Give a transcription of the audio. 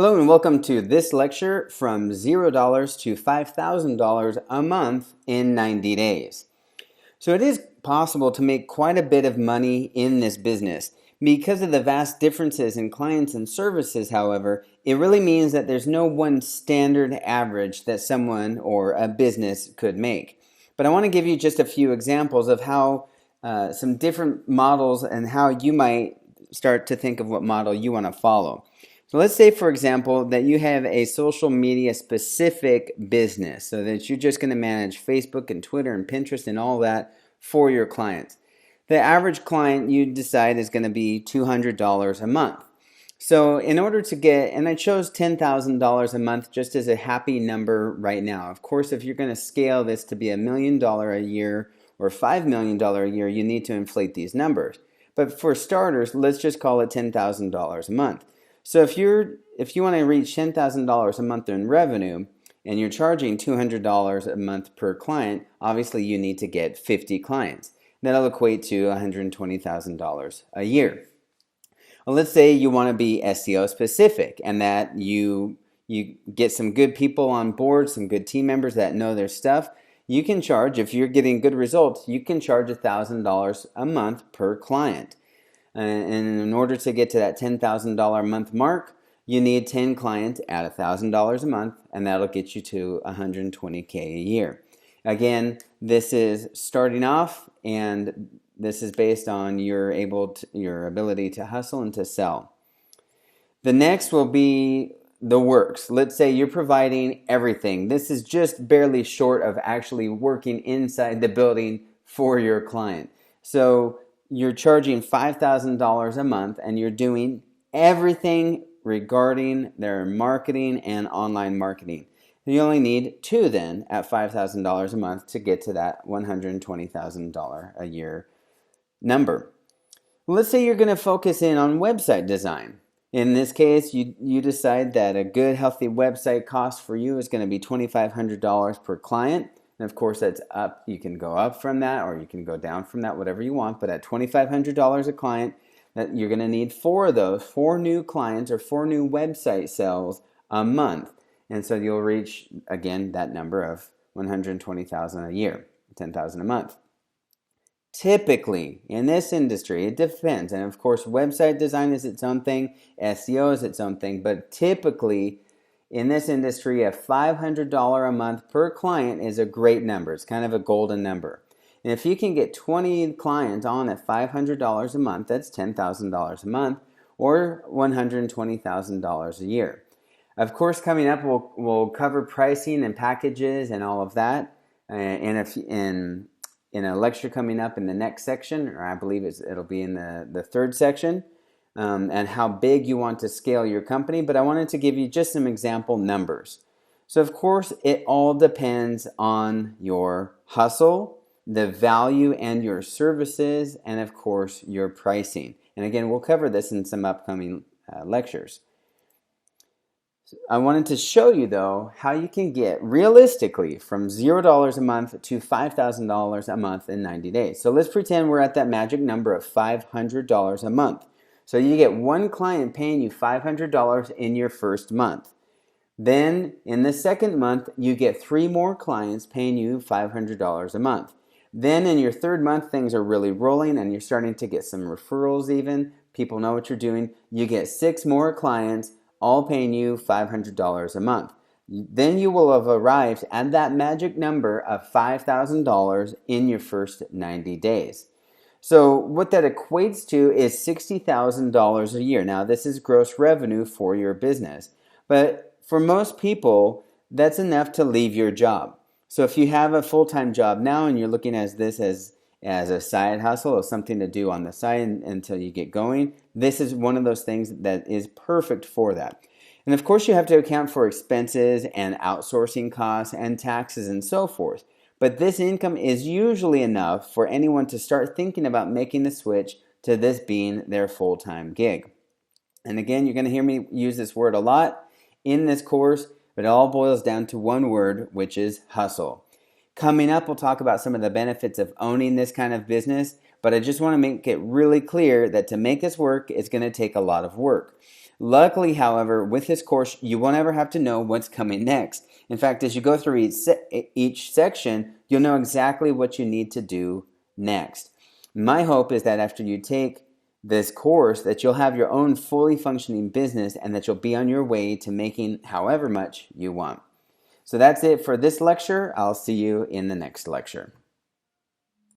Hello and welcome to this lecture from $0 to $5,000 a month in 90 days. So it is possible to make quite a bit of money in this business. Because of the vast differences in clients and services, however, it really means that there's no one standard average that someone or a business could make. But I want to give you just a few examples of how some different models and how you might start to think of what model you want to follow. So let's say, for example, that you have a social media specific business, so that you're just going to manage Facebook and Twitter and Pinterest and all that for your clients. The average client you decide is going to be $200 a month. So in order to get, and I chose $10,000 a month just as a happy number right now. Of course, if you're going to scale this to be $1 million a year or $5 million a year, you need to inflate these numbers. But for starters, let's just call it $10,000 a month. So if you want to reach $10,000 a month in revenue and you're charging $200 a month per client, obviously you need to get 50 clients. That'll equate to $120,000 a year. Well, let's say you want to be SEO specific and that you get some good people on board, some good team members that know their stuff. You can charge, if you're getting good results, you can charge $1,000 a month per client. And in order to get to that $10,000 a month mark, you need 10 clients at $1,000 a month, and that'll get you to $120K a year. Again, this is starting off, and this is based on your ability to hustle and to sell. The next will be the works. Let's say you're providing everything. This is just barely short of actually working inside the building for your client. So you're charging $5,000 a month and you're doing everything regarding their marketing and online marketing. You only need 2 then at $5,000 a month to get to that $120,000 a year number. Let's say you're going to focus in on website design. In this case, you decide that a good, healthy website cost for you is going to be $2,500 per client. And of course, that's up. You can go up from that or you can go down from that, whatever you want. But at $2,500 a client, that you're going to need 4 of those, 4 new clients or 4 new website sales a month. And so you'll reach, again, that number of $120,000 a year, $10,000 a month. Typically, in this industry, it depends. And of course, website design is its own thing. SEO is its own thing. But typically, in this industry, a $500 a month per client is a great number. It's kind of a golden number. And if you can get 20 clients on at $500 a month, that's $10,000 a month or $120,000 a year. Of course, coming up, we'll cover pricing and packages and all of that in a lecture coming up in the next section, or I believe it'll be in the third section. And how big you want to scale your company, but I wanted to give you just some example numbers. So of course, it all depends on your hustle, the value and your services, and of course, your pricing. And again, we'll cover this in some upcoming lectures. I wanted to show you, though, how you can get realistically from $0 a month to $5,000 a month in 90 days. So let's pretend we're at that magic number of $500 a month. So you get 1 client paying you $500 in your first month. Then in the second month, you get 3 more clients paying you $500 a month. Then in your third month, things are really rolling and you're starting to get some referrals even. People know what you're doing. You get 6 more clients, all paying you $500 a month. Then you will have arrived at that magic number of $5,000 in your first 90 days. So what that equates to is $60,000 a year. Now, this is gross revenue for your business. But for most people, that's enough to leave your job. So if you have a full-time job now and you're looking at this as a side hustle or something to do on the side until you get going, this is one of those things that is perfect for that. And of course, you have to account for expenses and outsourcing costs and taxes and so forth. But this income is usually enough for anyone to start thinking about making the switch to this being their full-time gig. And again, you're going to hear me use this word a lot in this course, but it all boils down to one word, which is hustle. Coming up, we'll talk about some of the benefits of owning this kind of business, but I just want to make it really clear that to make this work, it's going to take a lot of work. Luckily, however, with this course, you won't ever have to know what's coming next. In fact, as you go through each section, you'll know exactly what you need to do next. My hope is that after you take this course, that you'll have your own fully functioning business and that you'll be on your way to making however much you want. So that's it for this lecture. I'll see you in the next lecture.